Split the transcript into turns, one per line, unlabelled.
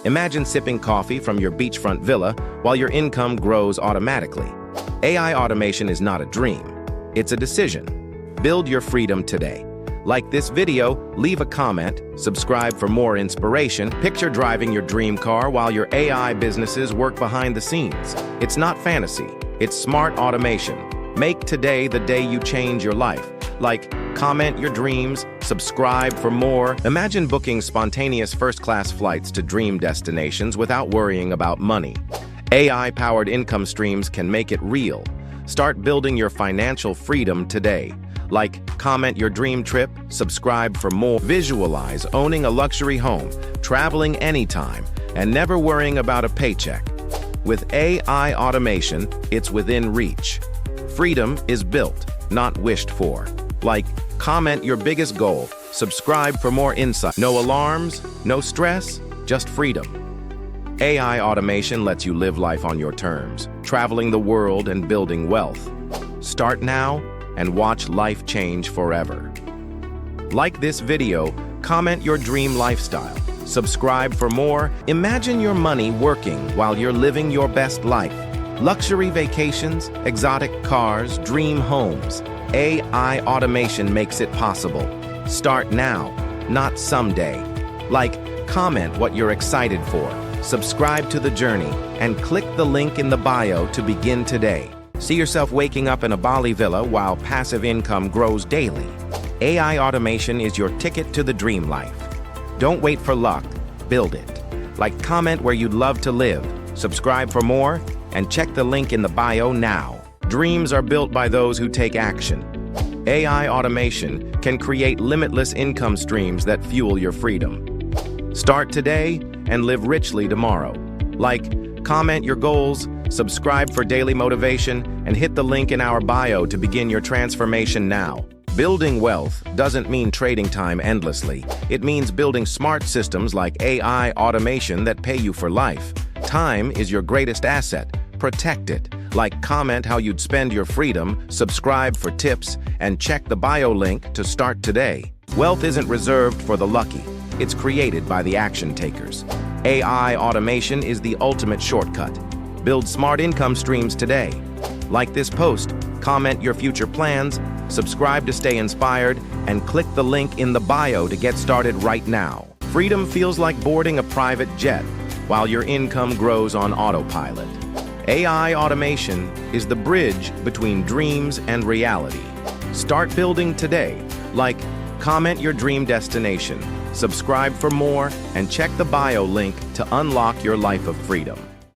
Imagine sipping coffee from your beachfront villa while your income grows automatically. AI automation is not a dream, it's a decision. Build your freedom today. Like this video, leave a comment, subscribe for more inspiration. Picture driving your dream car while your AI businesses work behind the scenes. It's not fantasy, it's smart automation. Make today the day you change your life. Like, comment your dreams, subscribe for more. Imagine booking spontaneous first-class flights to dream destinations without worrying about money. AI-powered income streams can make it real. Start building your financial freedom today. Like, comment your dream trip, subscribe for more. Visualize owning a luxury home, traveling anytime, and never worrying about a paycheck. With AI automation, it's within reach. Freedom is built, not wished for. Like, comment your biggest goal, subscribe for more insight. No alarms, no stress, just freedom. AI automation lets you live life on your terms, traveling the world and building wealth. Start now and watch life change forever. Like this video, comment your dream lifestyle, subscribe for more. Imagine your money working while you're living your best life. Luxury vacations, exotic cars, dream homes. AI automation makes it possible. Start now, not someday. Like, comment what you're excited for, subscribe to the journey, and click the link in the bio to begin today. See yourself waking up in a Bali villa while passive income grows daily. AI automation is your ticket to the dream life. Don't wait for luck, build it. Like, comment where you'd love to live, subscribe for more, and check the link in the bio now. Dreams are built by those who take action. AI automation can create limitless income streams that fuel your freedom. Start today and live richly tomorrow. Like, comment your goals, subscribe for daily motivation, and hit the link in our bio to begin your transformation now. Building wealth doesn't mean trading time endlessly. It means building smart systems like AI automation that pay you for life. Time is your greatest asset. Protect it. Like, comment how you'd spend your freedom, subscribe for tips, and check the bio link to start today. Wealth isn't reserved for the lucky. It's created by the action takers. AI automation is the ultimate shortcut. Build smart income streams today. Like this post, comment your future plans, subscribe to stay inspired, and click the link in the bio to get started right now. Freedom feels like boarding a private jet while your income grows on autopilot. AI automation is the bridge between dreams and reality. Start building today. Like, comment your dream destination, subscribe for more, and check the bio link to unlock your life of freedom.